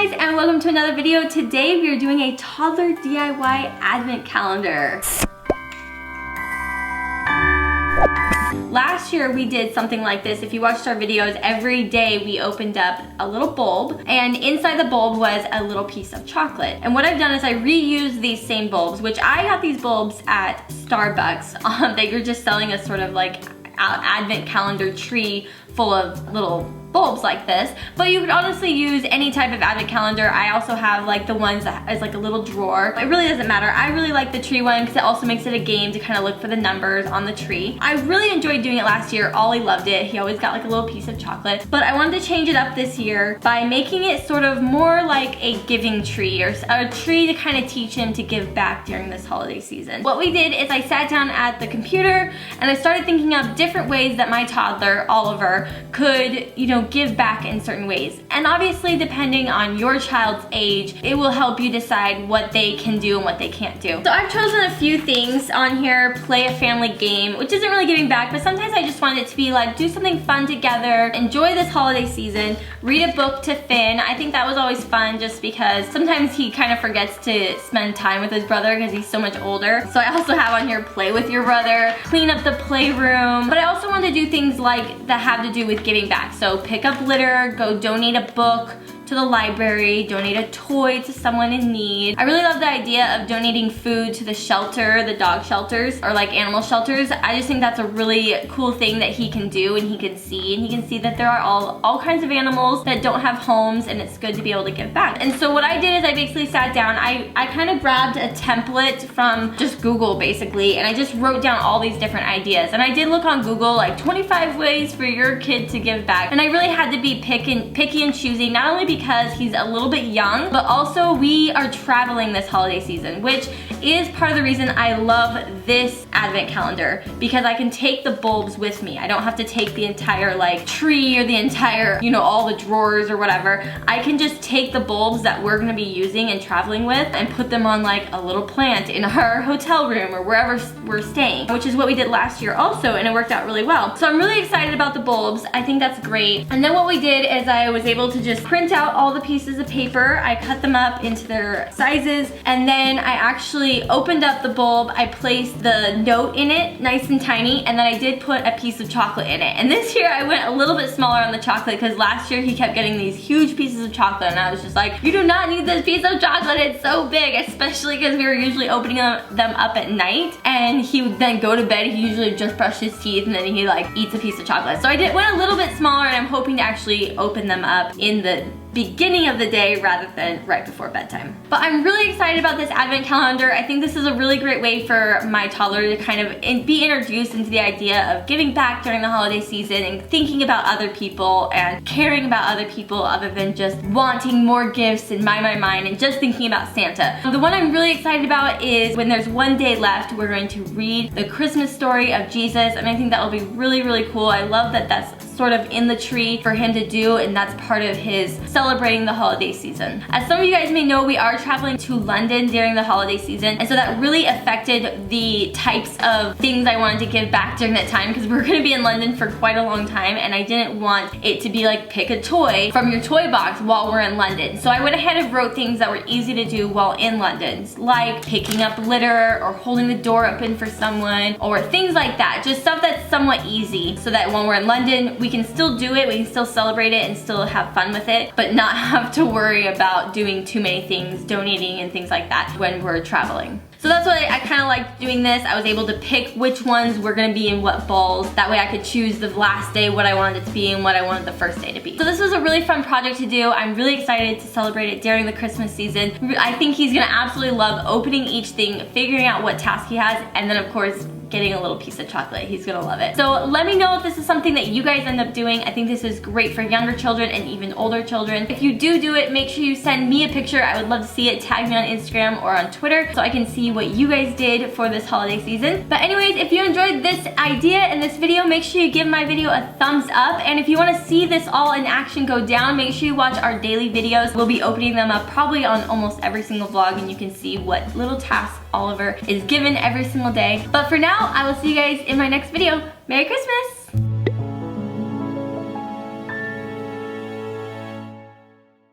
guys, and welcome to another video. Today we are doing a toddler DIY advent calendar. Last year we did something like this. If you watched our videos, every day we opened up a little bulb, and inside the bulb was a little piece of chocolate. And what I've done is I reused these same bulbs, which I got these bulbs at Starbucks. They were just selling a sort of like advent calendar tree full of little bulbs like this, but you could honestly use any type of advent calendar. I also have like the ones that is like a little drawer. It really doesn't matter. I really like the tree one because it also makes it a game to kind of look for the numbers on the tree. I really enjoyed doing it last year. Ollie loved it. He always got like a little piece of chocolate, but I wanted to change it up this year by making it sort of more like a giving tree, or a tree to kind of teach him to give back during this holiday season. What we did is I sat down at the computer and I started thinking of different ways that my toddler, Oliver, could, give back in certain ways. And obviously, depending on your child's age, it will help you decide what they can do and what they can't do. So I've chosen a few things on here. Play a family game, which isn't really giving back, but sometimes I just want it to be like, do something fun together, enjoy this holiday season, read a book to Finn. I think that was always fun just because sometimes he kind of forgets to spend time with his brother because he's so much older. So I also have on here, play with your brother, clean up the playroom. But I also want to do things like that have to do with giving back. So pick up litter, go donate a book to the library, donate a toy to someone in need. I really love the idea of donating food to the shelter, the dog shelters, or like animal shelters. I just think that's a really cool thing that he can do and he can see that there are all kinds of animals that don't have homes, and it's good to be able to give back. And so what I did is I basically sat down, I kind of grabbed a template from just Google basically, and I just wrote down all these different ideas. And I did look on Google, like 25 ways for your kid to give back. And I really had to be picky and choosy, not only because he's a little bit young, but also we are traveling this holiday season, which is part of the reason I love this advent calendar, because I can take the bulbs with me. I don't have to take the entire like tree or the entire, all the drawers or whatever. I can just take the bulbs that we're gonna be using and traveling with and put them on like a little plant in our hotel room or wherever we're staying, which is what we did last year also, and it worked out really well. So I'm really excited about the bulbs. I think that's great. And then what we did is I was able to just print out all the pieces of paper. I cut them up into their sizes, and then I actually opened up the bulb. I placed the note in it, nice and tiny, and then I did put a piece of chocolate in it. And this year I went a little bit smaller on the chocolate because last year he kept getting these huge pieces of chocolate, and I was just like, you do not need this piece of chocolate, it's so big, especially because we were usually opening them up at night, and he would then go to bed. He usually just brushed his teeth and then he like eats a piece of chocolate. So I went a little bit smaller, and I'm hoping to actually open them up in the beginning of the day rather than right before bedtime. But I'm really excited about this advent calendar. I think this is a really great way for my toddler to kind of be introduced into the idea of giving back during the holiday season and thinking about other people and caring about other people other than just wanting more gifts in my mind and just thinking about Santa. The one I'm really excited about is when there's one day left, we're going to read the Christmas story of Jesus, and I think that will be really, really cool. I love that that's sort of in the tree for him to do, and that's part of his celebrating the holiday season. As some of you guys may know, we are traveling to London during the holiday season, and so that really affected the types of things I wanted to give back during that time, because we're gonna be in London for quite a long time, and I didn't want it to be like pick a toy from your toy box while we're in London. So I went ahead and wrote things that were easy to do while in London, like picking up litter or holding the door open for someone or things like that. Just stuff that's somewhat easy so that when we're in London, we can still do it, we can still celebrate it and still have fun with it, but not have to worry about doing too many things, donating and things like that when we're traveling. So that's why I kind of liked doing this. I was able to pick which ones were gonna be in what bowls. That way I could choose the last day what I wanted it to be and what I wanted the first day to be. So this was a really fun project to do. I'm really excited to celebrate it during the Christmas season. I think he's gonna absolutely love opening each thing, figuring out what task he has, and then of course, getting a little piece of chocolate. He's gonna love it. So let me know if this is something that you guys end up doing. I think this is great for younger children and even older children. If you do it, make sure you send me a picture. I would love to see it. Tag me on Instagram or on Twitter so I can see what you guys did for this holiday season. But anyways, if you enjoyed this idea and this video, make sure you give my video a thumbs up. And if you wanna see this all in action go down, make sure you watch our daily videos. We'll be opening them up probably on almost every single vlog, and you can see what little tasks Oliver is given every single day. But for now, I will see you guys in my next video. Merry Christmas!